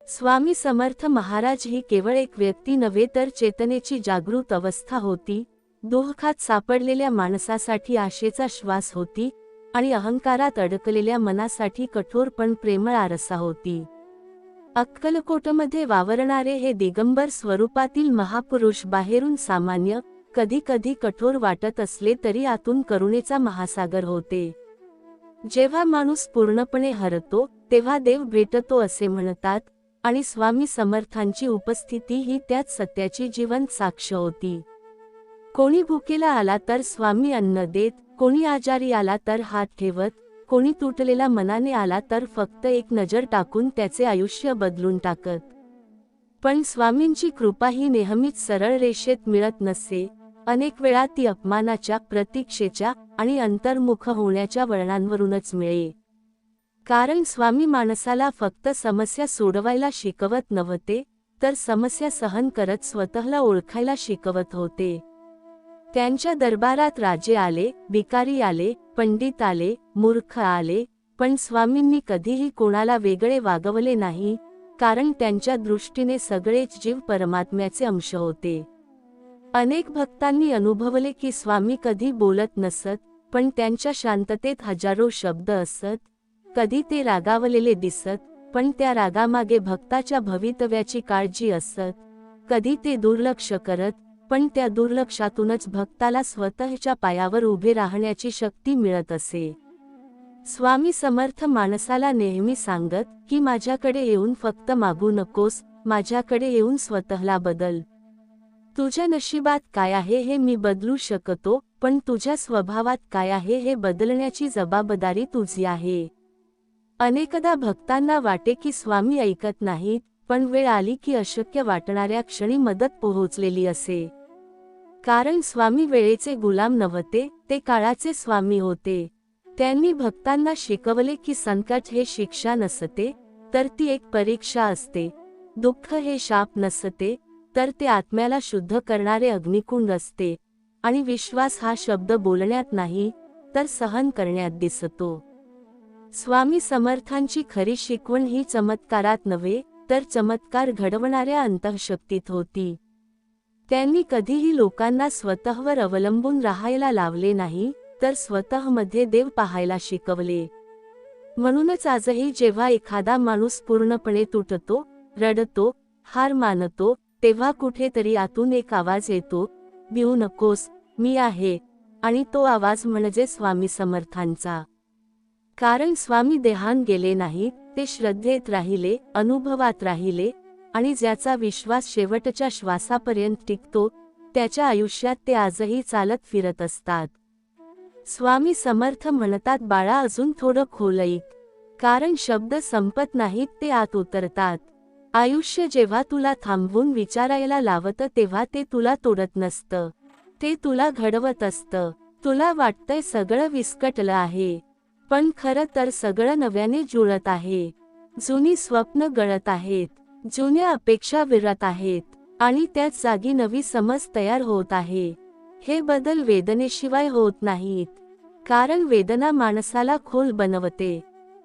स्वामी समर्थ महाराज ही केवळ एक व्यक्ती नव्हे तर चेतनेची जागृत अवस्था होती, दुःखात सापडलेल्या माणसासाठी आशेचा श्वास होती आणि अहंकारात अडकलेल्या मनासाठी कठोर पण प्रेमळ आरसा होती. अक्कलकोटमध्ये वावरणारे हे दिगंबर स्वरूपातील महापुरुष बाहेरून सामान्य, कधी कधी कठोर वाटत असले तरी आतून करुणेचा महासागर होते. जेव्हा माणूस पूर्णपणे हरतो तेव्हा देव भेटतो असे म्हणतात आणि स्वामी समर्थांची उपस्थिती ही त्याच सत्याची जिवंत साक्ष होती. कोणी भुकेला आला तर स्वामी अन्न देत, कोणी आजारी आला तर हात ठेवत, कोणी तुटलेला मनाने आला तर फक्त एक नजर टाकून त्याचे आयुष्य बदलून टाकत. पण स्वामींची कृपा ही नेहमीच सरळ रेषेत मिळत नसे. अनेक वेळा ती अपमानाच्या, प्रतीक्षेच्या आणि अंतर्मुख होण्याच्या वळणांवरूनच मिळे. कारण स्वामी माणसाला फक्त समस्या सोडवायला शिकवत नव्हते, तर समस्या सहन करत स्वतःला ओळखायला शिकवत होते. त्यांच्या दरबारात राजे आले, भिकारी आले, पंडित आले, मूर्ख आले, पण स्वामींनी कधीही कोणाला वेगळे वागवले नाही, कारण त्यांच्या दृष्टीने सगळेच जीव परमात्म्याचे अंश होते. अनेक भक्तांनी अनुभवले की स्वामी कधी बोलत नसत, पण त्यांच्या शांततेत हजारो शब्द असत. कधी ते रागावलेले दिसत, पण त्या रागामागे भक्ताच्या भवितव्याची काळजी असत. कधी ते दुर्लक्ष करत, पण त्या दुर्लक्षातूनच भक्ताला स्वतःच्या पायावर उभे राहण्याची शक्ती मिळत असे. स्वामी समर्थ माणसाला नेहमी सांगत की माझ्याकडे येऊन फक्त मागू नकोस, माझ्याकडे येऊन स्वतःला बदल. तुझ्या नशिबात काय आहे हे मी बदलू शकतो, पण तुझ्या स्वभावात काय आहे हे बदलण्याची जबाबदारी तुझी आहे. अनेकदा भक्तांना वाटे की स्वामी ऐकत नाहीत, पण वेळ आली की अशक्य वाटणाऱ्या क्षणी मदत पोहोचलेली असे. कारण स्वामी वेळेचे गुलाम नव्हते, ते काळाचे स्वामी होते. त्यांनी भक्तांना शिकवले की संकट हे शिक्षा नसते, तर ती एक परीक्षा असते. दुःख हे शाप नसते, तर ते आत्म्याला शुद्ध करणारे अग्निकुंड असते. आणि विश्वास हा शब्द बोलण्यात नाही, तर सहन करण्यात दिसतो. स्वामी समर्थांची खरी शिकवण ही चमत्कारात नव्हे, तर चमत्कार घडवणाऱ्या अंतःशक्तीत होती. त्यांनी कधीही लोकांना स्वतःवर अवलंबून राहायला लावले नाही, तर स्वतःमध्ये देव पाहायला शिकवले. म्हणूनच आजही जेव्हा एखादा माणूस पूर्णपणे तुटतो, रडतो, हार मानतो, तेव्हा कुठेतरी आतून एक आवाज येतो, भिऊ नकोस, मी आहे. आणि तो आवाज म्हणजे स्वामी समर्थांचा. कारण स्वामी देहान गेले नाहीत, ते श्रद्धेत राहिले, अनुभवात राहिले, आणि ज्याचा विश्वास शेवटच्या श्वासापर्यंत टिकतो, त्याच्या आयुष्यात ते आजही चालत फिरत असतात. स्वामी समर्थ म्हणतात, बाळा अजून थोडं खोल ऐक. कारण शब्द संपत नाहीत, ते आत उतरतात. आयुष्य जेव्हा तुला थांबवून विचारायला लावतं तेव्हा ते तुला तोडत नसतं, ते तुला घडवत असतं. तुला वाटतंय सगळं विस्कटलं आहे, पण खरं तर सगळं नव्याने जुळत आहे. जुनी स्वप्न गळत आहेत, जुन्या अपेक्षा विरत आहेत, आणि त्याच जागी नवी समज तयार होत आहे. हे बदल वेदनेशिवाय होत नाहीत, कारण वेदना माणसाला खोल बनवते.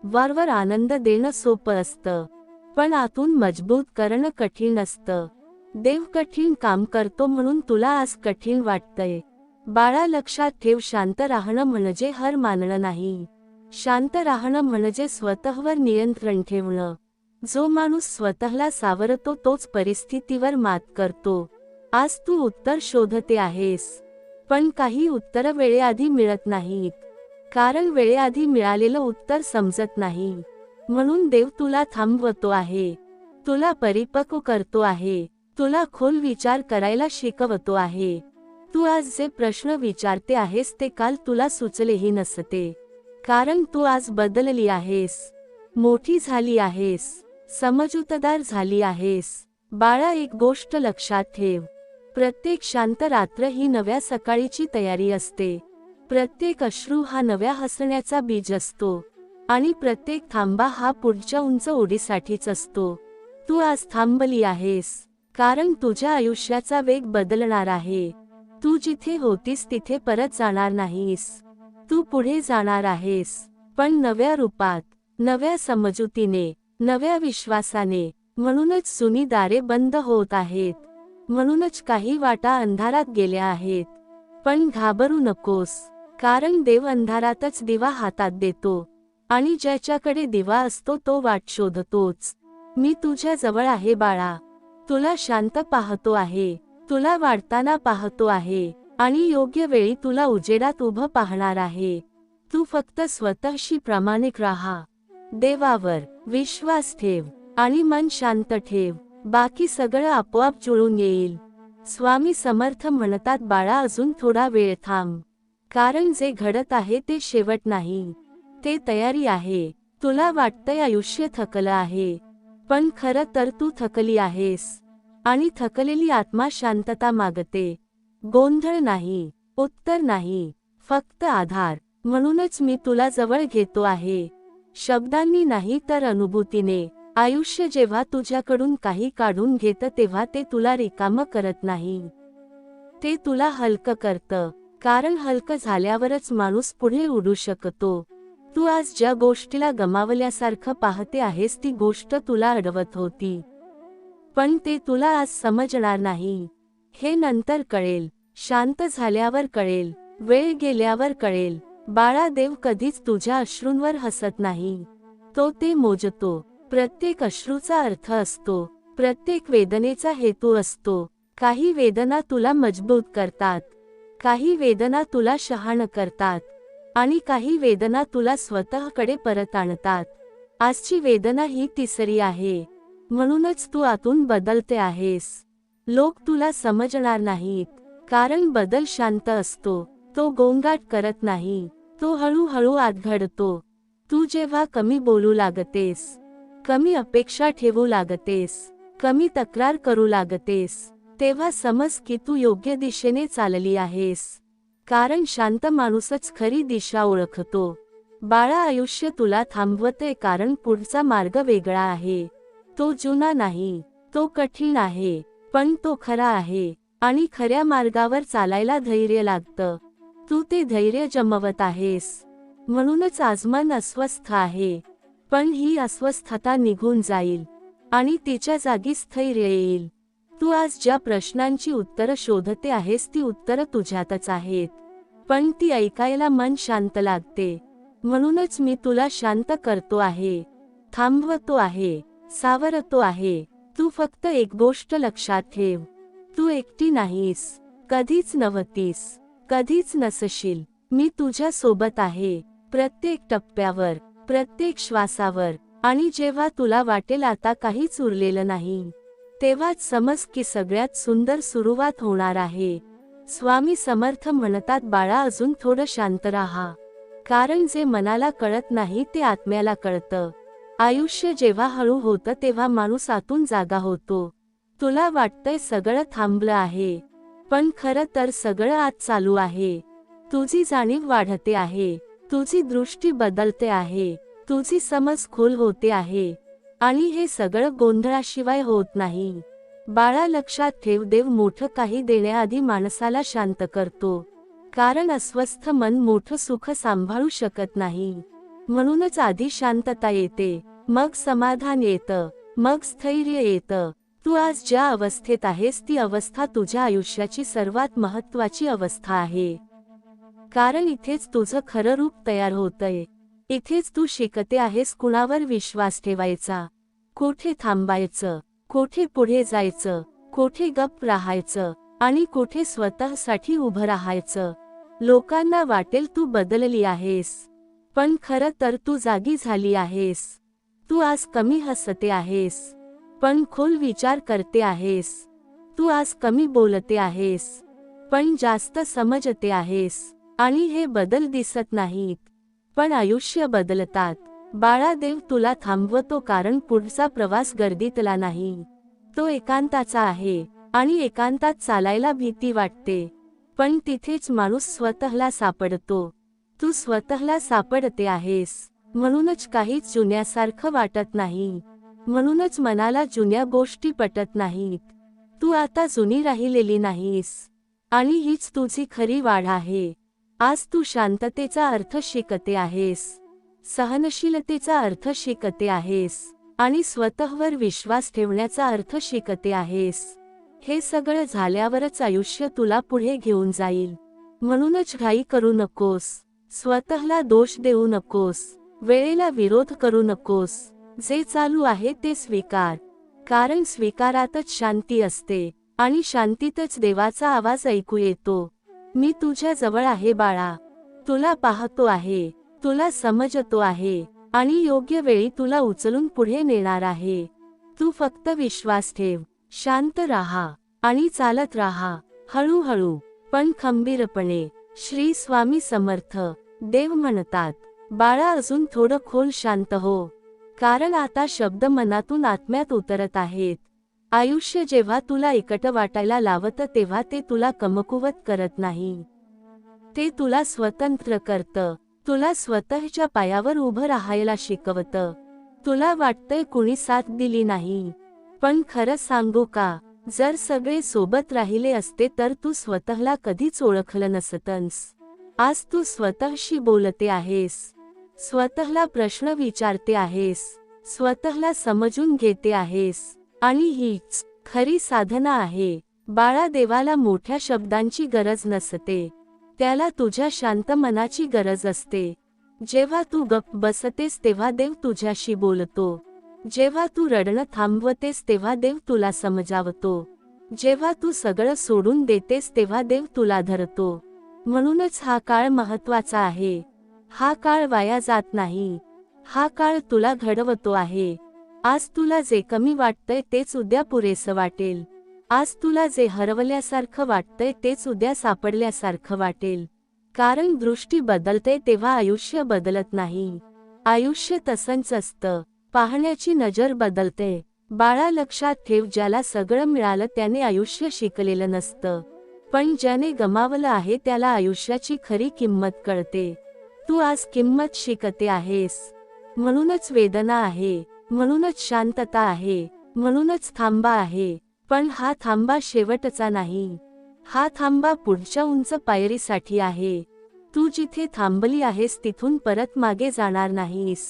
वरवर आनंद देणं सोपं असतं, पण आतून मजबूत करणं कठीण असतं. देव कठीण काम करतो म्हणून तुला आज कठीण वाटतंय. बाळा लक्षात ठेव, शांत राहणं म्हणजे हार मानणं नाही. शांत राहणं म्हणजे स्वतःवर नियंत्रण ठेवणं. जो माणूस स्वतःला सावरतो तोच परिस्थितीवर मात करतो. आज तू उत्तर शोधते आहेस, पण काही उत्तर वेळेआधी मिळत नाहीत. कारण वेळेआधी मिळालेलं उत्तर समजत नाही. म्हणून देव तुला थांबवतो आहे, तुला परिपक्व करतो आहे, तुला खोल विचार करायला शिकवतो आहे. तू आज जे प्रश्न विचारते आहेस ते काल तुला सुचलेही नसते. कारण तू आज बदलली आहेस, मोठी झाली आहेस, समजूतदार झाली आहेस. बाळा एक गोष्ट लक्षात ठेव, प्रत्येक शांत रात्र ही नव्या सकाळीची तयारी असते. प्रत्येक अश्रू हा नव्या हसण्याचा बीज असतो, आणि प्रत्येक थांबा हा पुढच्या उंच उडीसाठीच असतो. तू आज थांबली आहेस, कारण तुझ्या आयुष्याचा वेग बदलणार आहे. तू जिथे होतीस तिथे परत जाणार नाहीस, तू पुढे जाणार आहेस, पण नव्या रूपात, नव्या समजुतीने, नव्या विश्वासाने. म्हणूनच जुनी दारे बंद होत आहेत. म्हणूनच काही वाटा अंधारात गेल्या आहेत. पण घाबरू नकोस, कारण देव अंधारातच दिवा हातात देतो आणि ज्याच्याकडे दिवा असतो तो वाट शोधतोच. मी तुझ्या जवळ आहे बाळा. तुला शांत पाहतो आहे, तुला वाढताना पाहतो आहे आणि योग्य वेळी तुला उजेडात उभं पाहणार आहे. तू फक्त स्वतःशी प्रामाणिक राहा. देवावर विश्वास ठेव आणि मन शांत ठेव. बाकी सगळं आपोआप जुळून येईल. स्वामी समर्थ म्हणतात, बाळा अजून थोडा वेळ थांब, कारण जे घडत आहे ते शेवट नाही, ते तयारी आहे. तुला वाटतंय आयुष्य थकलं आहे, पण खरं तर तू थकली आहेस आणि थकलेली आत्मा शांतता मागते. गोंधळ नाही, उत्तर नाही, फक्त आधार. म्हणूनच मी तुला जवळ घेतो आहे, शब्दांनी नाही तर अनुभूतीने. आयुष्य जेव्हा तुझ्याकडून काही काढून घेतं तेव्हा ते तुला रिकामं करत नाही, ते तुला हलकं करतं. कारण हलकं झाल्यावरच माणूस पुढे उडू शकतो. तू आज ज्या गोष्टीला गमावल्यासारखं पाहते आहेस ती गोष्ट तुला अडवत होती, पण ते तुला आज समजणार नाही. हे नंतर कळेल, शांत झाल्यावर कळेल, वेळ गेल्यावर कळेल. बाळा, देव कधीच तुझ्या अश्रूंवर हसत नाही, तो ते मोजतो. प्रत्येक अश्रूचा अर्थ असतो, प्रत्येक वेदनेचा हेतू असतो. काही वेदना तुला मजबूत करतात, काही वेदना तुला शहाणं करतात आणि काही वेदना तुला स्वतःकडे परत आणतात. आजची वेदना ही तिसरी आहे, म्हणूनच तू आतून बदलते आहेस. लोक तुला समजणार नाहीत, कारण बदल शांत असतो, तो गोंगाट करत नाही, तो हळूहळू आत घडतो. तू जेव्हा कमी बोलू लागतेस, कमी अपेक्षा ठेवू लागतेस, कमी तक्रार करू लागतेस, तेव्हा समज की तू योग्य दिशेने चालली आहेस. कारण शांत माणूसच खरी दिशा ओळखतो. बाळा, आयुष्य तुला थांबवते कारण पुढचा मार्ग वेगळा आहे. तो जुना नाही, तो कठीण आहे, पण तो खरा आहे आणि खऱ्या मार्गावर चालायला धैर्य लागतं. तू ते धैर्य जमवत आहेस, म्हणूनच आज मन अस्वस्थ आहे. पण ही अस्वस्थता निघून जाईल आणि तिच्या जागी स्थैर्य येईल. तू आज ज्या प्रश्नांची उत्तरं शोधते आहेस ती उत्तरं तुझ्यातच आहेत, पण ती ऐकायला मन शांत लागते. म्हणूनच मी तुला शांत करतो आहे, थांबवतो आहे, सावरतो आहे. तू फक्त एक गोष्ट लक्षात ठेव, तू एकटी नाहीस, कधीच नव्हतीस, कधीच नसशील. मी तुझ्या सोबत आहे, प्रत्येक टप्प्यावर, प्रत्येक श्वासावर. आणि जेव्हा तुला वाटेल आता काहीच उरलेलं नाही, तेव्हाच समज की सगळ्यात सुंदर सुरुवात होणार आहे. स्वामी समर्थ म्हणतात, बाळा अजून थोडं शांत राहा, कारण जे मनाला कळत नाही ते आत्म्याला कळतं. आयुष्य जेव्हा हळू होतं तेव्हा माणूस आतून जागा होतो. तुला वाटतंय सगळं थांबलं आहे, पण खरं तर सगळं आत चालू आहे. तुझी जाणीव वाढते आहे, तुझी दृष्टी बदलते आहे, तुझी समज खोल होते आहे आणि हे सगळं गोंधळाशिवाय होत नाही. बाळा, लक्षात ठेव, देव मोठं काही देण्याआधी माणसाला शांत करतो, कारण अस्वस्थ मन मोठं सुख सांभाळू शकत नाही. म्हणूनच आधी शांतता येते, मग समाधान येतं, मग स्थैर्य येतं. तू आज ज्या अवस्थेत आहेस ती अवस्था तुझ्या आयुष्याची सर्वात महत्त्वाची अवस्था आहे, कारण इथेच तुझं खरं रूप तयार होतंय. इथेच तू शिकते आहेस कुणावर विश्वास ठेवायचा, कोठे थांबायचं, कोठे पुढे जायचं, कोठे गप्प राहायचं आणि कोठे स्वतःसाठी उभं राहायचं. लोकांना वाटेल तू बदलली आहेस, पण खरं तर तू जागी झाली आहेस. तू आज कमी हसते आहेस, पण खोल विचार करते आहेस. तू आज कमी बोलते आहेस, पण जास्त समजते आहेस. आणि हे बदल दिसत नाहीत, पण आयुष्य बदलतात. बाळा, देव तुला थांबवतो कारण पुढचा प्रवास गर्दीतला नाही, तो एकांताचा आहे. आणि एकांतात चालायला भीती वाटते, पण तिथेच माणूस स्वतःला सापडतो. तू स्वतःला सापडते आहेस, म्हणूनच काहीच जुन्यासारखं वाटत नाही, म्हणूनच मनाला जुन्या गोष्टी पटत नाहीत. तू आता जुनी राहिलेली नाहीस आणि हीच तुझी खरी वाढ आहे. आज तू शांततेचा अर्थ शिकते आहेस, सहनशीलतेचा अर्थ शिकते आहेस आणि स्वतःवर विश्वास ठेवण्याचा अर्थ शिकते आहेस. हे सगळं झाल्यावरच आयुष्य तुला पुढे घेऊन जाईल. म्हणूनच घाई करू नकोस, स्वतःला दोष देऊ नकोस, वेळेला विरोध करू नकोस. जे चालू आहे ते स्वीकार, कारण स्वीकारातच शांती असते आणि शांतीतच देवाचा आवाज ऐकू येतो. मी तुझ्या जवळ आहे बाळा, तुला पाहतो आहे, तुला समजतो आहे आणि योग्य वेळी तुला उचलून पुढे नेणार आहे. तू फक्त विश्वास ठेव, शांत राहा आणि चालत राहा, हळूहळू पण खंबीरपणे. श्री स्वामी समर्थ. देव म्हणतात, बाळा अजून थोडं खोल शांत हो, कारण आता शब्द मनातून आत्म्यात उतरत आहेत. आयुष्य जेव्हा तुला एकट वाटायला लावतं तेव्हा ते तुला कमकुवत करत नाही, ते तुला स्वतंत्र करतं. तुला स्वतःच्या पायावर उभं राहायला शिकवतं. तुला वाटतंय कुणी साथ दिली नाही, पण खरं सांगू का, जर सगळे सोबत राहिले असते तर तू स्वतःला कधीच ओळखलं नसतंस. आज तू स्वतःशी बोलते आहेस, स्वतःला प्रश्न विचारते आहेस, स्वतःला समजून घेते आहेस आणि हीच खरी साधना आहे. बाळा, देवाला मोठ्या शब्दांची गरज नसते, त्याला तुझ्या शांत मनाची गरज असते. जेव्हा तू गप्प बसतेस तेव्हा देव तुझ्याशी बोलतो. जेव्हा तू रडणं थांबवतेस तेव्हा देव तुला समजावतो. जेव्हा तू सगळं सोडून देतेस तेव्हा देव तुला धरतो. म्हणूनच हा काळ महत्वाचा आहे. हा काळ वाया जात नाही, हा काळ तुला घडवतो आहे. आज तुला जे कमी वाटतंय तेच उद्या पुरेसं वाटेल. आज तुला जे हरवल्यासारखं वाटतंय तेच उद्या सापडल्यासारखं वाटेल. कारण दृष्टी बदलते तेव्हा आयुष्य बदलत नाही. आयुष्य तसंच असतं, पाहण्याची नजर बदलते. बाळा, लक्षात ठेव, ज्याला सगळं मिळालं त्याने आयुष्य शिकलेलं नसतं, पण ज्याने गमावलं आहे त्याला आयुष्याची खरी किंमत कळते. तू आज किंमत शिकते आहेस, म्हणूनच वेदना आहे, म्हणूनच शांतता आहे, म्हणूनच थांबा आहे. पण हा थांबा शेवटचा नाही, हा थांबा पुढच्या उंच पायरीसाठी आहे. तू जिथे थांबली आहेस तिथून परत मागे जाणार नाहीस,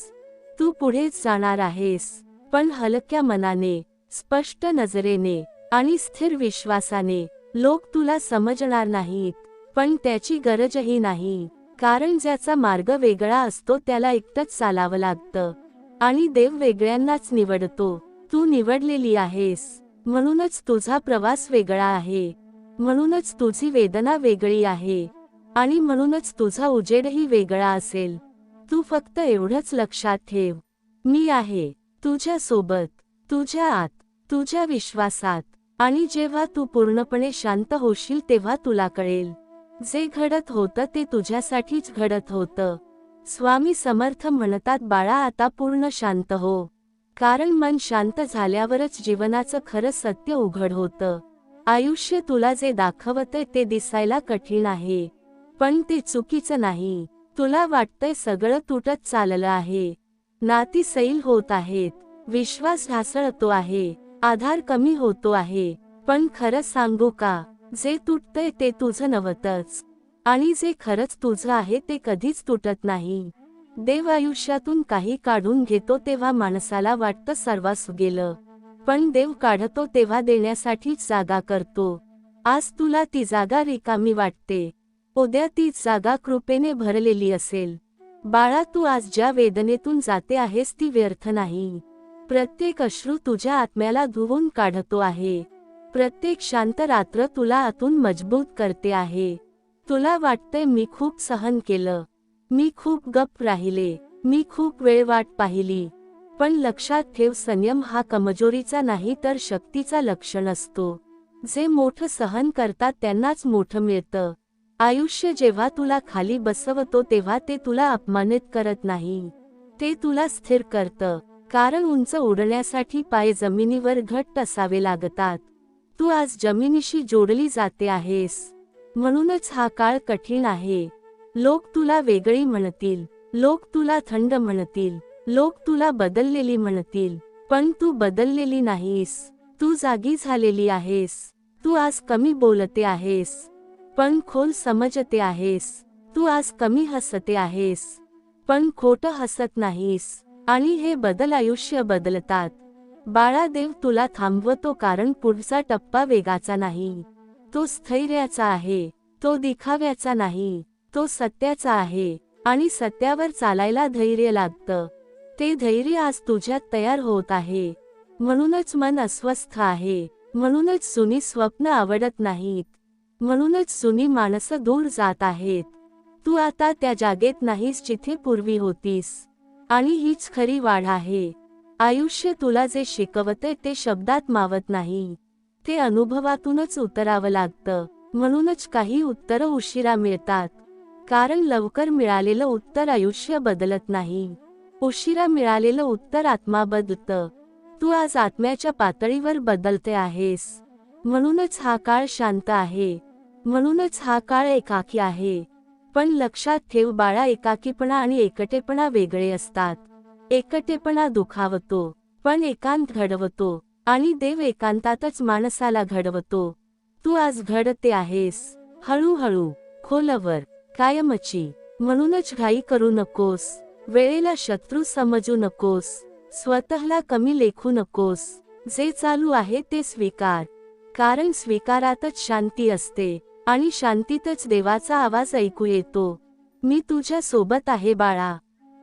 तू पुढेच जाणार आहेस, पण हलक्या मनाने, स्पष्ट नजरेने आणि स्थिर विश्वासाने. लोक तुला समजणार नाहीत, पण त्याची गरजही नाही, कारण ज्याचा मार्ग वेगळा असतो त्याला एकटंच चालावं लागतं आणि देव वेगळ्यांनाच निवडतो. तू निवडलेली आहेस, म्हणूनच तुझा प्रवास वेगळा आहे, म्हणूनच तुझी वेदना वेगळी आहे आणि म्हणूनच तुझा उजेडही वेगळा असेल. तू फक्त एवढंच लक्षात ठेव, मी आहे तुझ्या सोबत, तुझ्या आत, तुझ्या विश्वासात. आणि जेव्हा तू पूर्णपणे शांत होशील तेव्हा तुला कळेल, जे घडत होतं ते तुझ्यासाठीच घडत होतं. स्वामी समर्थ म्हणतात, बाळा, आता पूर्ण शांत हो, कारण मन शांत झाल्यावरच जीवनाचं खरं सत्य उघड होतं. आयुष्य तुला जे दाखवतंय ते दिसायला कठीण आहे, पण ते चुकीचं नाही. तुला वाटतंय सगळं तुटत चाललं आहे, नाती सैल होत आहेत, विश्वास ढासळतो आहे, आधार कमी होतो आहे. पण खरं सांगू का, जे तुटतंय ते तुझं नव्हतंच आणि जे खरंच तुझं आहे ते कधीच तुटत नाही. देव आयुष्यातून काही काढून घेतो तेव्हा माणसाला वाटतं सर्वस्व गेलं, पण देव काढतो तेव्हा देण्यासाठीच जागा करतो. आज तुला ती जागा रिकामी वाटते, उद्या तीच जागा कृपेने भरलेली असेल. बाळा, तू आज ज्या वेदनेतून जाते आहेस ती व्यर्थ नाही. प्रत्येक अश्रू तुझ्या आत्म्याला धुवून काढतो आहे. प्रत्येक शांत रात्र तुला आतून मजबूत करते आहे. तुला वाटतंय मी खूप सहन केलं, मी खूप गप्प राहिले, मी खूप वेळ वाट पाहिली, पण लक्षात ठेव, संयम हा कमजोरीचा नाही तर शक्तीचा लक्षण असतो. जे मोठं सहन करतात त्यांनाच मोठं मिळतं. आयुष्य जेव्हा तुला खाली बसवतो तेव्हा ते तुला अपमानित करत नाही, ते तुला स्थिर करतं. कारण उंच उडण्यासाठी पाय जमिनीवर घट्ट असावे लागतात. तू आज जमिनीशी जोडली जाते आहेस, म्हणूनच हा काळ कठीण आहे. लोक तुला वेगळी म्हणतील, लोक तुला थंड म्हणतील, लोक तुला बदललेली म्हणतील, पण तू बदललेली नाहीस. तू जागी झालेली आहेस. तू आज कमी बोलते आहेस, पण खोल समजते आहेस. तू आज कमी हसते आहेस, पण खोटं हसत नाहीस. आणि हे बदल आयुष्य बदलतात. बाळा, देव तुला थांबवतो कारण पुढचा टप्पा वेगाचा नाही, तो स्थैर्याचा आहे. तो दिखाव्याचा नाही, तो सत्याचा आहे. आणि सत्यावर चालायला धैर्य लागतं. ते धैर्य आज तुझ्यात तयार होत आहे. म्हणूनच मन अस्वस्थ आहे. म्हणूनच जुनी स्वप्न आवडत नाहीत. म्हणूनच जुनी माणसं दूर जात आहेत. तू आता त्या जागेत नाहीस जिथे पूर्वी होतीस. आणि हीच खरी वाढ आहे. आयुष्य तुला जे शिकवतंय ते शब्दात मावत नाही, ते अनुभवातूनच उतरावं लागतं. म्हणूनच काही उत्तरं उशिरा मिळतात, कारण लवकर मिळालेलं उत्तर आयुष्य बदलत नाही. उशिरा मिळालेलं उत्तर आत्मा बदलतं. तू आज आत्म्याच्या पातळीवर बदलते आहेस. म्हणूनच हा काळ शांत आहे. म्हणूनच हा काळ एकाकी आहे. पण लक्षात ठेव बाळा, एकाकीपणा आणि एकटेपणा वेगळे असतात. एकटेपणा दुखावतो, पण एकांत घडवतो. आणि देव एकांतातच माणसाला घडवतो. तू आज घडते आहेस, हळूहळू, खोलवर, कायमची. म्हणूनच घाई करू नकोस. वेळेला शत्रू समजू नकोस. स्वतःला कमी लेखू नकोस. जे चालू आहे ते स्वीकार, कारण स्वीकारातच शांती असते. आणि शांतीतच देवाचा आवाज ऐकू येतो. मी तुझ्या सोबत आहे बाळा.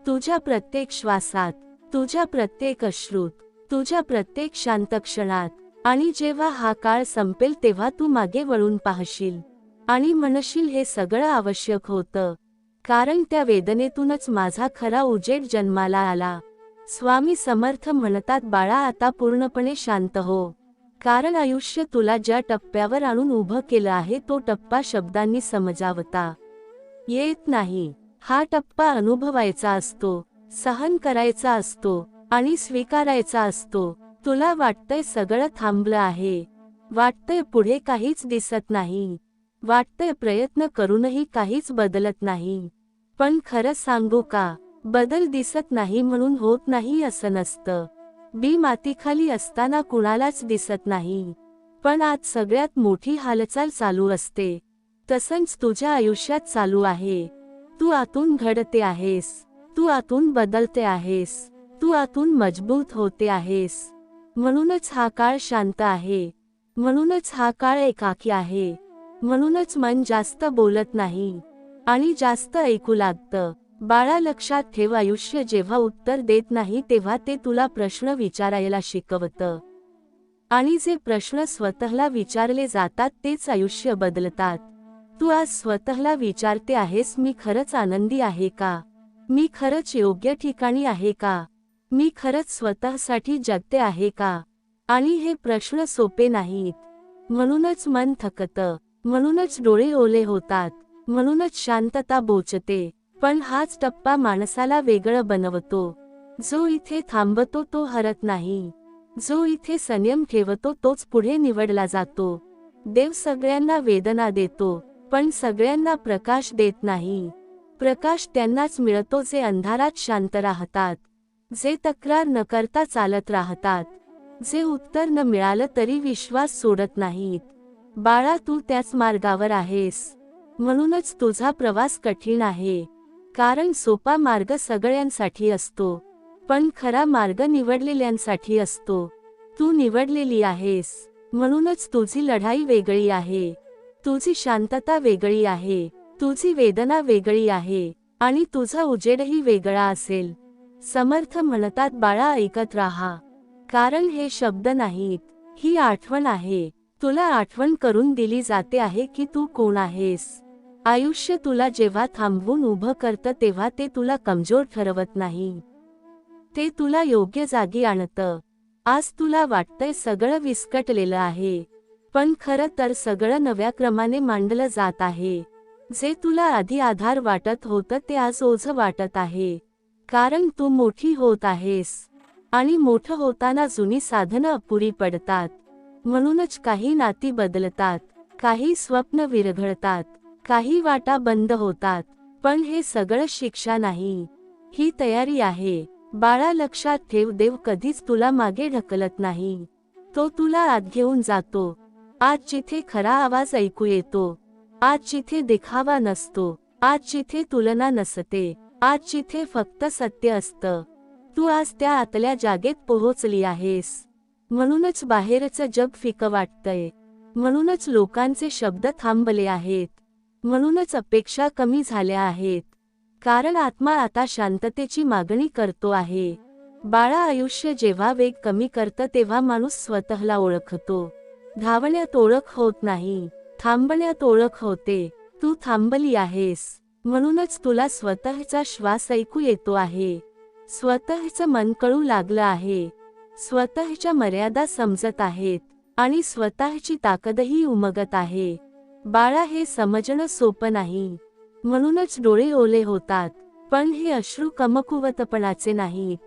तुझ्या प्रत्येक श्वासात, तुझ्या प्रत्येक अश्रूत, तुझ्या प्रत्येक शांत क्षणात. आणि जेव्हा हा काळ संपेल तेव्हा तू मागे वळून पाहशील आणि म्हणशील, हे सगळं आवश्यक होतं, कारण त्या वेदनेतूनच माझा खरा उजेड जन्माला आला. स्वामी समर्थ म्हणतात, बाळा आता पूर्णपणे शांत हो, कारण आयुष्य तुला ज्या टप्प्यावर आणून उभं केलं आहे तो टप्पा शब्दांनी समजावता येत नाही. हा टप्पा अनुभवायचा असतो, सहन करायचा असतो आणि स्वीकारायचा असतो. तुला वाटतंय सगळं थांबलं आहे, वाटतंय पुढे काहीच दिसत नाही, वाटतंय प्रयत्न करूनही काहीच बदलत नाही. पण खरं सांगू का, बदल दिसत नाही म्हणून होत नाही असं नसतं. बी मातीखाली असताना कुणालाच दिसत नाही, पण आज सगळ्यात मोठी हालचाल चालू असते. तसंच तुझ्या आयुष्यात चालू आहे. तू आतून घडते आहेस, तू आतून बदलते आहेस, तू आतून मजबूत होते आहेस. म्हणूनच हा काळ शांत आहे. म्हणूनच हा काळ एकाकी आहे. म्हणूनच मन जास्त बोलत नाही आणि जास्त ऐकू लागतं. बाळा, लक्षात ठेव, आयुष्य जेव्हा उत्तर देत नाही तेव्हा ते तुला प्रश्न विचारायला शिकवतं. आणि जे प्रश्न स्वतःला विचारले जातात तेच आयुष्य बदलतात. तू आज स्वतःला विचारते आहेस, मी खरंच आनंदी आहे का? मी खरंच योग्य ठिकाणी आहे का? मी खरंच स्वतःसाठी जगते आहे का? आणि हे प्रश्न सोपे नाहीत. म्हणूनच मन थकतं, म्हणूनच डोळे ओले होतात, म्हणूनच शांतता बोचते. पण हाच टप्पा माणसाला वेगळं बनवतो. जो इथे थांबतो तो हरत नाही, जो इथे संयम ठेवतो तोच पुढे निवडला जातो. देव सगळ्यांना वेदना देतो, पण सगळ्यांना प्रकाश देत नाही. प्रकाश त्यांनाच मिळतो जे अंधारात शांत राहतात, जे तक्रार न करता चालत राहतात, जे उत्तर न मिळालं तरी विश्वास सोडत नाहीत. बाळा, तू त्याच मार्गावर आहेस. म्हणूनच तुझा प्रवास कठीण आहे, कारण सोपा मार्ग सगळ्यांसाठी असतो, पण खरा मार्ग निवडलेल्यांसाठी असतो. तू निवडलेली आहेस, म्हणूनच तुझी लढाई वेगळी आहे, तुझी शांतता वेगळी आहे, तुझी वेदना वेगळी आहे आणि तुझा उजेडही वेगळा असेल. समर्थ म्हणतात, बाळा ऐकत राहा, कारण हे शब्द नाहीत, ही आठवण आहे. तुला आठवण करून दिली जाते आहे की तू कोण आहेस. आयुष्य तुला जेव्हा थांबवून उभं करतं तेव्हा ते तुला कमजोर ठरवत नाही, ते तुला योग्य जागी आणतं. आज तुला वाटतंय सगळं विस्कटलेलं आहे, पण खरं तर सगळं नव्या क्रमाने मांडलं जात आहे. जे तुला आधी आधार वाटत होतं ते आज ओझं वाटत आहे, कारण तू मोठी होत आहेस आणि मोठं होताना जुनी साधनं अपुरी पडतात. म्हणूनच काही नाती बदलतात, काही स्वप्न विरघळतात, काही वाटा बंद होतात. पण हे सगळं शिक्षा नाही, ही तयारी आहे. बाळा, लक्षात ठेव, देव कधीच तुला मागे ढकलत नाही, तो तुला आत घेऊन जातो. आज जिथे खरा आवाज ऐकू येतो, आज जिथे दिखावा नसतो, आज जिथे तुलना नसते, आज जिथे फक्त सत्य असतं, तू आज त्या आतल्या जागेत पोहोचली आहेस. म्हणूनच बाहेरचं जग फिकं वाटतंय. म्हणूनच लोकांचे शब्द थांबले आहेत. म्हणूनच अपेक्षा कमी झाल्या आहेत. कारण आत्मा आता शांततेची मागणी करतो आहे. बाळा, आयुष्य जेव्हा वेग कमी करतं तेव्हा माणूस स्वतःला ओळखतो. धावण्यात ओळख होत नाही, थांबण्यात ओळख होते. तू थांबली आहेस. म्हणूनच तुला स्वतःचा श्वास ऐकू येतो आहे. स्वतःचं मन कळू लागलं आहे. स्वतःच्या मर्यादा समजत आहेत आणि स्वतःची ताकदही उमगत आहे. बाळा, हे समजणं सोपं नाही. म्हणूनच डोळे ओले होतात. पण हे अश्रू कमकुवतपणाचे नाहीत.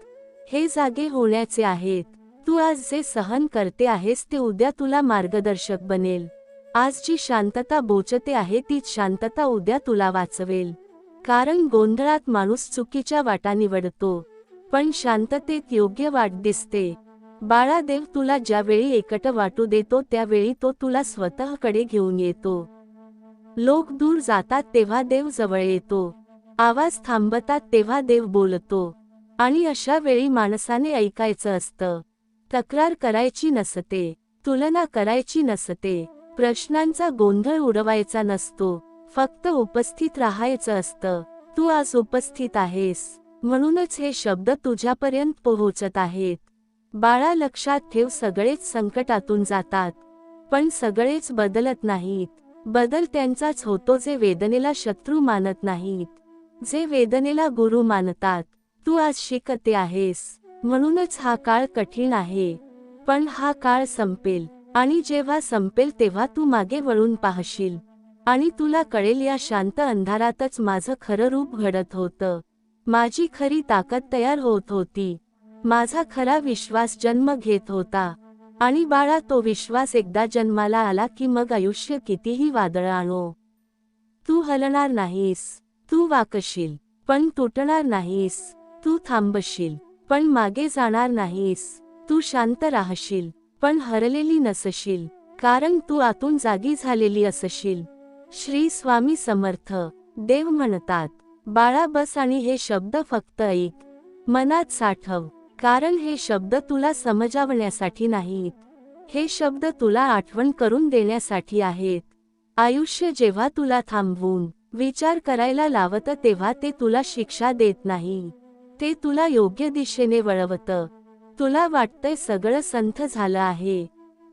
हे जागे होण्याचे आहेत. तू आज जे सहन करते आहेस ते उद्या तुला मार्गदर्शक बनेल. आज जी शांतता बोचते आहे तीच शांतता उद्या तुला वाचवेल. कारण गोंधळात माणूस चुकीच्या वाटा निवडतो, पण शांततेत योग्य वाट दिसते. बाळा, देव तुला ज्यावेळी एकटं वाटू देतो त्यावेळी तो तुला स्वतःकडे घेऊन येतो. लोक दूर जातात तेव्हा देव जवळ येतो. आवाज थांबतात तेव्हा देव बोलतो. आणि अशा वेळी माणसाने ऐकायचं असतं. तक्रार करायची नसते, तुलना करायची नसते, प्रश्नांचा गोंधळ उडवायचा नसतो. फक्त उपस्थित राहायचं असतं. तू आज उपस्थित आहेस. म्हणूनच हे शब्द तुझ्यापर्यंत पोहोचत आहेत. बाळा, लक्षात ठेव, सगळेच संकटातून जातात, पण सगळेच बदलत नाहीत. बदल त्यांचाच होतो जे वेदनेला शत्रू मानत नाहीत, जे वेदनेला गुरु मानतात. तू आज शिकते आहेस. म्हणूनच हा काळ कठीण आहे, पण हा काळ संपेल. आणि जेव्हा संपेल तेव्हा तू मागे वळून पाहशील आणि तुला कळेल, या शांत अंधारातच माझं खरं रूप घडत होतं. माझी खरी ताकद तयार होत होती. माझा खरा विश्वास जन्म घेत होता. आणि बाळा, तो विश्वास एकदा जन्माला आला की मग आयुष्य कितीही वादळ आणो, तू हलणार नाहीस. तू वाकशील, पण तुटणार नाहीस. तू थांबशील, पण मागे जाणार नाहीस. तू शांत राहशील, पण हरलेली नसशील. कारण तू आतून जागी झालेली असशील. श्री स्वामी समर्थ. देव म्हणतात, बाळा, बस आणि हे शब्द फक्त ऐक, मनात साठव. कारण हे शब्द तुला समजावण्यासाठी नाहीत. हे शब्द तुला आठवण करून देण्यासाठी आहेत. आयुष्य जेव्हा तुला थांबवून विचार करायला लावतं तेव्हा ते तुला शिक्षा देत नाही. ते तुला योग्य दिशेने वळवतं. तुला वाटतंय सगळं संथ झालं आहे,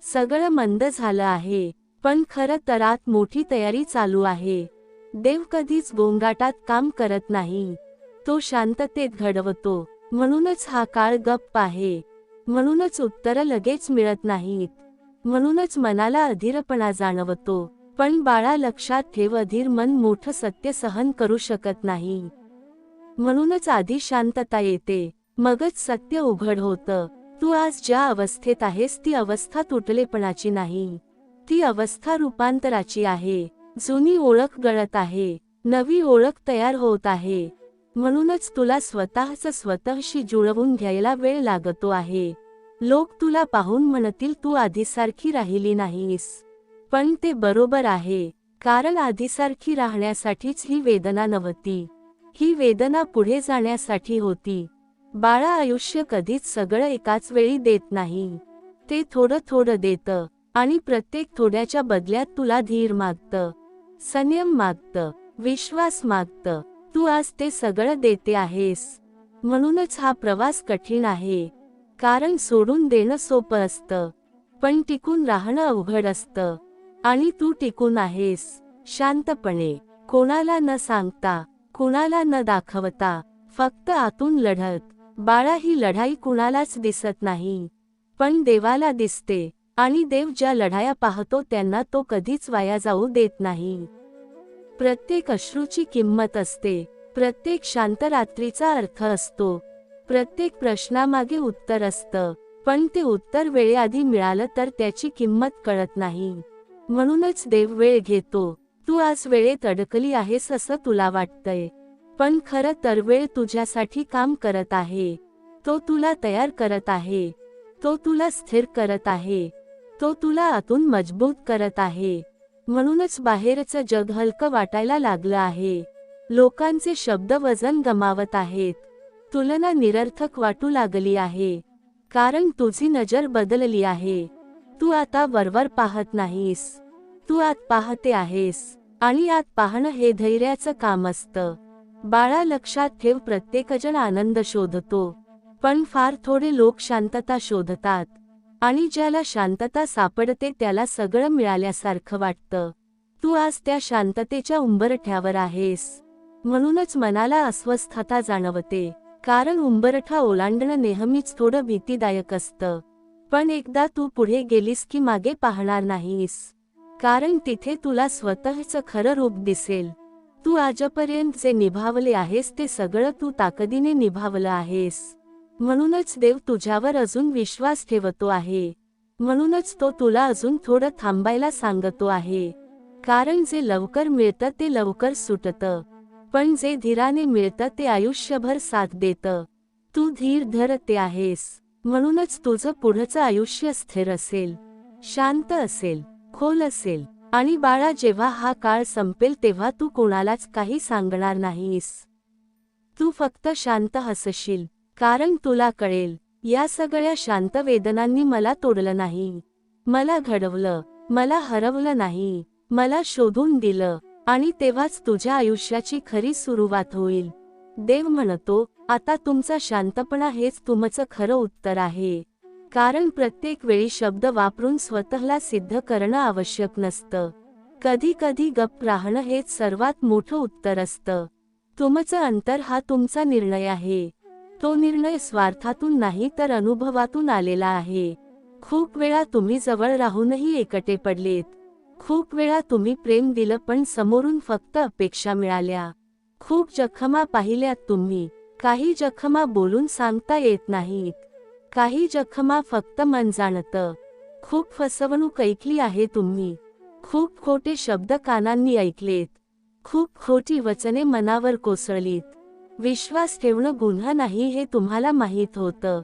सगळं मंद झालं आहे, पण खरं तर आत मोठी तयारी चालू आहे. देव कधीच गोंगाटात काम करत नाही, तो शांततेत घडवतो. म्हणूनच हा काळ गप्प आहे. म्हणूनच उत्तरं लगेच मिळत नाहीत. म्हणूनच मनाला अधीरपणा जाणवतो. पण बाळा, लक्षात ठेव, अधीर मन मोठं सत्य सहन करू शकत नाही. म्हणूनच आधी शांतता येते, मगच सत्य उघड होतं. तू आज ज्या अवस्थेत आहेस ती अवस्था तुटलेपणाची नाही, ती अवस्था रूपांतराची आहे. जुनी ओळख गळत आहे, नवी ओळख तयार होत आहे. म्हणूनच तुला स्वतःशी जुळवून घ्यायला वेळ लागतो आहे. लोक तुला पाहून म्हणतील, तू आधीसारखी राहिली नाहीस. पण ते बरोबर आहे, कारण आधीसारखी राहण्यासाठीच ही वेदना नव्हती. ही वेदना पुढे जाण्यासाठी होती. बाळा, आयुष्य कधीच सगळं एकाच वेळी देत नाही. ते थोडं थोडं देतं आणि प्रत्येक थोड्याच्या बदल्यात तुला धीर मागतं, संयम मागतं, विश्वास मागतं. तू आज ते सगळं देते आहेस. म्हणूनच हा प्रवास कठीण आहे. कारण सोडून देणं सोपं असतं, पण टिकून राहणं अवघड असतं. आणि तू टिकून आहेस, शांतपणे, कोणाला न सांगता, कुणाला न दाखवता, फक्त आतून लढत. बाळा, ही लढाई कुणालाच दिसत नाही, पण देवाला दिसते. आणि देव ज्या लढाया पाहतो त्यांना तो कधीच वाया जाऊ देत नाही. प्रत्येक अश्रूची किंमत असते, प्रत्येक शांत रात्रीचा अर्थ असतो, प्रत्येक प्रश्नामागे उत्तर असतं. पण ते उत्तर वेळेआधी मिळालं तर त्याची किंमत कळत नाही. म्हणूनच देव वेळ घेतो. तू आज वेळेत अडकली आहेस असं तुला वाटतंय, पण खरं तर वेळ तुझ्यासाठी काम करत आहे. तो तुला तयार करत आहे, तो तुला स्थिर करत आहे, तो तुला आतून मजबूत करत आहे. म्हणूनच बाहेरचं जग हलकं वाटायला लागलं आहे. लोकांचे शब्द वजन गमावत आहेत, तुलना निरर्थक वाटू लागली आहे, कारण तुझी नजर बदलली आहे. तू आता वरवर पाहत नाहीस, तू आत पाहते आहेस. आणि आत पाहणं हे धैर्याचं काम असतं. बाळा, लक्षात ठेव, प्रत्येकजण आनंद शोधतो, पण फार थोडे लोक शांतता शोधतात. आणि ज्याला शांतता सापडते त्याला सगळं मिळाल्यासारखं वाटतं. तू आज त्या शांततेच्या उंबरठ्यावर आहेस. म्हणूनच मनाला अस्वस्थता जाणवते, कारण उंबरठा ओलांडणं नेहमीच थोडं भीतीदायक असतं. पण एकदा तू पुढे गेलीस की मागे पाहणार नाहीस, कारण तिथे तुला स्वतःचं खरं रूप दिसेल. तू आजपर्यंत जे निभावले आहेस ते सगळं तू ताकदीने निभावलं आहेस. म्हणूनच देव तुझ्यावर अजून विश्वास ठेवतो आहे. म्हणूनच तो तुला अजून थोडं थांबायला सांगतो आहे. कारण जे लवकर मिळतं ते लवकर सुटतं, पण जे धीराने मिळतं ते आयुष्यभर साथ देतं. तू धीर धरते आहेस, म्हणूनच तुझं पुढचं आयुष्य स्थिर असेल, शांत असेल, खोल असेल. आणि बाळा, जेव्हा हा काळ संपेल तेव्हा तू कोणालाच काही सांगणार नाहीस. तू फक्त शांत हसशील, कारण तुला कळेल, या सगळ्या शांत वेदनांनी मला तोडलं नाही, मला घडवलं, मला हरवलं नाही, मला शोधून दिलं. आणि तेव्हाच तुझ्या आयुष्याची खरी सुरुवात होईल. देव म्हणतो, आता तुमचा शांतपणा हेच तुमचं खरं उत्तर आहे. कारण प्रत्येक वेळी शब्द वापरून स्वतःला सिद्ध करणं आवश्यक नसतं. कधी कधी गप्प राहणं हेच सर्वात मोठं उत्तर असतं. तुमचं अंतर हा तुमचा निर्णय आहे. तो निर्णय स्वार्थातून नाही तर अनुभवातून आलेला आहे. खूप वेळा तुम्ही जवळ राहूनही एकटे पडलेत. खूप वेळा तुम्ही प्रेम दिलं पण समोरून फक्त अपेक्षा मिळाल्या. खूप जखमा पाहिल्यात तुम्ही. काही जखमा बोलून सांगता येत नाहीत, काही जखमा फक्त मन जाणतं. खूप फसवणूक ऐकली आहे तुम्ही. खूप खोटे शब्द कानांनी ऐकलेत. खूप खोटी वचने मनावर कोसळलीत. विश्वास ठेवणं गुन्हा नाही हे तुम्हाला माहीत होतं,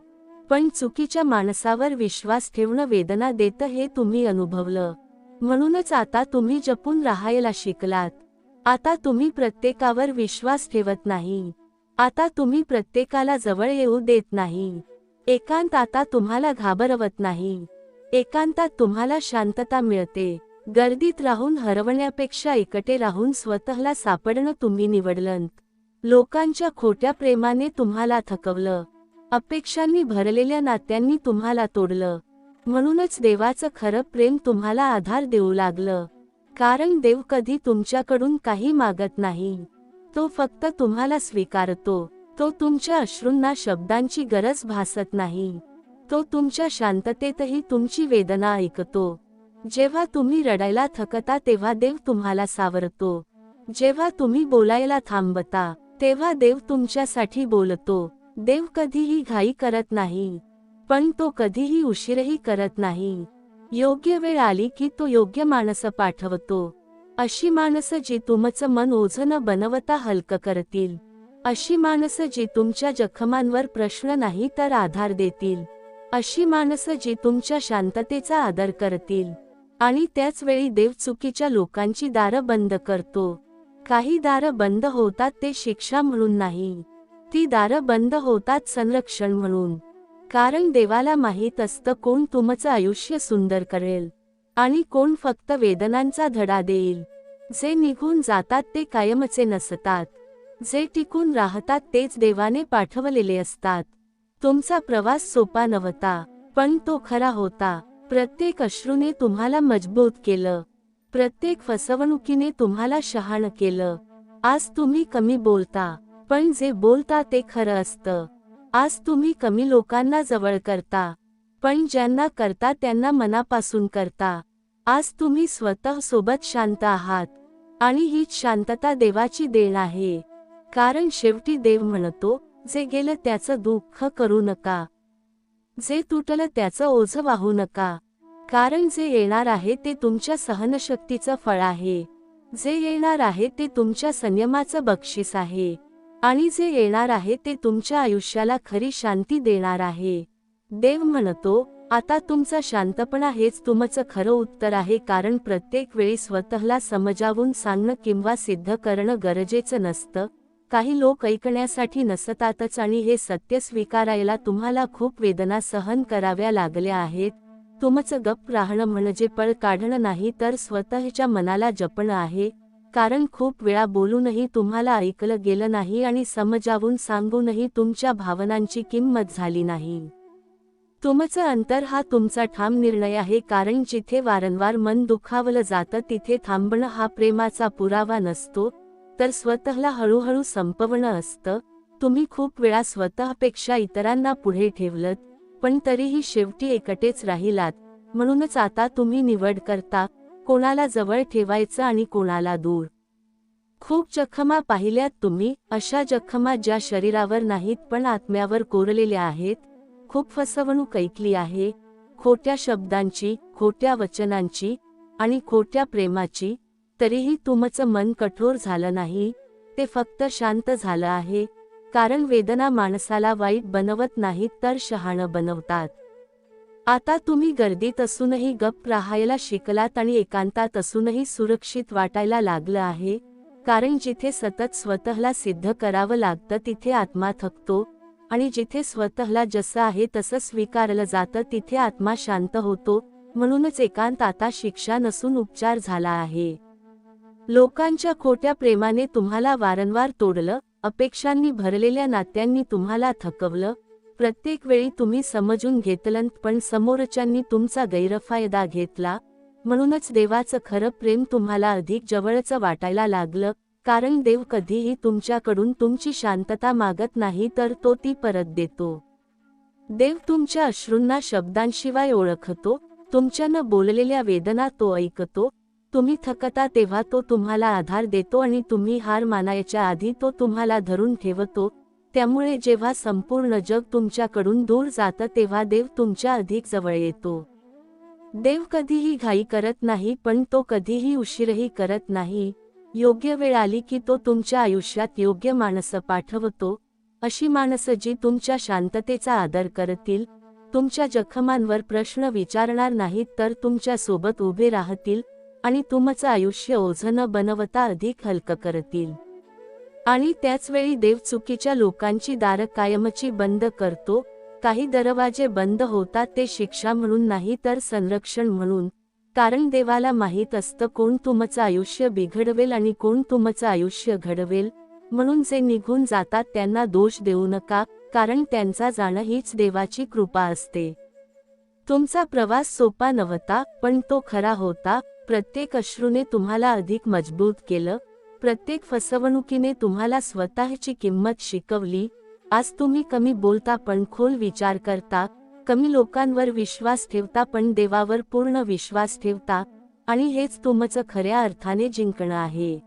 पण चुकीच्या माणसावर विश्वास ठेवणं वेदना देतं हे तुम्ही अनुभवलं. म्हणूनच आता तुम्ही जपून राहायला शिकलात. आता तुम्ही प्रत्येकावर विश्वास ठेवत नाही. आता तुम्ही प्रत्येकाला जवळ येऊ देत नाही. एकांत आता तुम्हाला घाबरवत नाही. एकांतात तुम्हाला शांतता मिळते. गर्दीत राहून हरवण्यापेक्षा एकटे राहून स्वतःला सापडणं तुम्ही निवडलंत. लोकांच्या खोट्या प्रेमाने तुम्हाला थकवलं. अपेक्षांनी भरलेल्या नात्यांनी तुम्हाला तोडलं. म्हणूनच देवाचं खरं प्रेम तुम्हाला आधार देऊ लागलं. कारण देव कधी तुमच्याकडून काही मागत नाही, तो फक्त तुम्हाला स्वीकारतो. तो तुमच्या अश्रूंना शब्दांची गरज भासत नाही. तो तुमच्या शांततेतही तुमची वेदना ऐकतो. जेव्हा तुम्ही रडायला थकता तेव्हा देव तुम्हाला सावरतो. जेव्हा तुम्ही बोलायला थांबता तेव्हा देव तुमच्यासाठी बोलतो. देव कधीही घाई करत नाही, पण तो कधीही उशीरही करत नाही. योग्य वेळ आली की तो योग्य माणसं पाठवतो. अशी माणसं जी तुमचं मन ओझं न बनवता हलकं करतील. अशी माणसं जी तुमच्या जखमांवर प्रश्न नाही तर आधार देतील. अशी माणसं जी तुमच्या शांततेचा आदर करतील. आणि त्याच वेळी देव चुकीच्या लोकांची दारं बंद करतो. काही दारं बंद होतात ते शिक्षा म्हणून नाही, ती दारं बंद होतात संरक्षण म्हणून. कारण देवाला माहीत असतं कोण तुमचं आयुष्य सुंदर करेल आणि कोण फक्त वेदनांचा धडा देईल. जे निघून जातात ते कायमचे नसतात, जे टिकून राहतात तेच देवाने पाठवलेले असतात. तुमचा प्रवास सोपा नव्हता, पण तो खरा होता. प्रत्येक अश्रूने तुम्हाला मजबूत केलं. प्रत्येक फसवणुकीने तुम्हाला शहाणं केलं. आज तुम्ही कमी बोलता, पण जे बोलता ते खरं असतं. आज तुम्ही कमी लोकांना जवळ करता, पण ज्यांना करता त्यांना मनापासून करता. आज तुम्ही स्वतः सोबत शांत आहात, आणि हीच शांतता देवाची देण आहे. कारण शेवटी देव म्हणतो, जे गेलं त्याचं दुःख करू नका, जे तुटलं त्याचं ओझं वाहू नका. कारण जे येणार आहे ते तुमच्या सहनशक्तीचं फळ आहे. जे येणार आहे ते तुमच्या संयमाचं बक्षीस आहे. आणि जे येणार आहे ते तुमच्या आयुष्याला खरी शांती देणार आहे. देव म्हणतो, आता तुमचा शांतपणा हेच तुमचं खरं उत्तर आहे. कारण प्रत्येक वेळी स्वतःला समजावून सांगणं किंवा सिद्ध करणं गरजेचं नसतं. काही लोक ऐकण्यासाठी नसतातच आणि हे सत्य स्वीकारायला तुम्हाला खूप वेदना सहन कराव्या लागल्या आहेत. तुमचं गप्प राहणं म्हणजे पळ काढणं नाही तर स्वतःच्या मनाला जपणं आहे, कारण खूप वेळा बोलूनही तुम्हाला ऐकलं गेलं नाही आणि समजावून सांगूनही तुमच्या भावनांची किंमत झाली नाही. तुमचं अंतर हा तुमचा ठाम निर्णय आहे, कारण जिथे वारंवार मन दुखावलं जातं तिथे थांबणं हा प्रेमाचा पुरावा नसतो, तर स्वतःला हळूहळू संपवणं असतं. तुम्ही खूप वेळा स्वतःपेक्षा इतरांना पुढे ठेवलत, पण तरीही शेवटी एकटेच राहिलात. म्हणूनच आता तुम्ही निवड करता, कोणाला जवळ ठेवायचं आणि कोणाला दूर. खूप जखमा पाहिल्यात तुम्ही, अशा जखमा ज्या शरीरावर नाहीत पण आत्म्यावर कोरलेल्या आहेत. खूप फसवणूक ऐकली आहे, खोट्या शब्दांची, खोट्या वचनांची आणि खोट्या प्रेमाची. तरीही तुमचं मन कठोर झालं नाही, ते फक्त शांत झालं आहे, कारण वेदना माणसाला वाईट बनवत नाहीत तर शहाणं बनवतात. आता तुम्ही गर्दीत असूनही गप्प राहायला शिकलात आणि एकांतात असूनही सुरक्षित वाटायला लागलं आहे, कारण जिथे सतत स्वतःला सिद्ध करावं लागतं तिथे आत्मा थकतो, आणि जिथे स्वतःला जसं आहे तसं स्वीकारलं जातं तिथे आत्मा शांत होतो. म्हणूनच एकांत आता शिक्षा नसून उपचार झाला आहे. लोकांच्या खोट्या प्रेमाने तुम्हाला वारंवार तोडलं, अपेक्षांनी भरलेल्या नात्यांनी तुम्हाला थकवलं. प्रत्येक वेळी तुम्ही समजून घेतलंत पण समोरच्यांनी तुमचा गैरफायदा घेतला. म्हणूनच देवाचं खरं प्रेम तुम्हाला अधिक जवळचं वाटायला लागलं, कारण देव कधीही तुमच्याकडून तुमची शांतता मागत नाही तर तो ती परत देतो. देव तुमच्या अश्रूंना शब्दांशिवाय ओळखतो, तुमच्या न बोललेल्या वेदना तो ऐकतो. तुम्ही थकता तेव्हा तो तुम्हाला आधार देतो आणि तुम्ही हार मानायच्या आधी तो तुम्हाला धरून ठेवतो. त्यामुळे जेव्हा संपूर्ण जग तुमच्याकडून दूर जातं तेव्हा देव तुमच्या अधिक जवळ येतो. देव कधीही घाई करत नाही पण तो कधीही उशीरही करत नाही. योग्य वेळ आली की तो तुमच्या आयुष्यात योग्य माणसं पाठवतो, अशी माणसं जी तुमच्या शांततेचा आदर करतील, तुमच्या जखमांवर प्रश्न विचारणार नाहीत तर तुमच्या सोबत उभे राहतील आणि तुमचं आयुष्य ओझं न बनवता अधिक हलकं करतील. आणि त्याचवेळी देव चुकीच्या लोकांची दारं कायमची बंद करतो. काही दरवाजे बंद होतात ते शिक्षा म्हणून नाही तर संरक्षण म्हणून, कारण देवाला माहीत असतं कोण तुमचं आयुष्य बिघडवेल आणि कोण तुमचं आयुष्य घडवेल. म्हणून जे निघून जातात त्यांना दोष देऊ नका, कारण त्यांचा जाणं हीच देवाची कृपा असते. तुमचा प्रवास सोपा नव्हता पण तो खरा होता. प्रत्येक अश्रूने तुम्हाला अधिक मजबूत केलं, प्रत्येक फसवणुकीने तुम्हाला स्वतःची किंमत शिकवली. आज तुम्ही कमी बोलता पण खोल विचार करता, कमी लोकांवर विश्वास ठेवता पण देवावर पूर्ण विश्वास ठेवता, आणि हेच तुमचं खऱ्या अर्थाने जिंकणं आहे.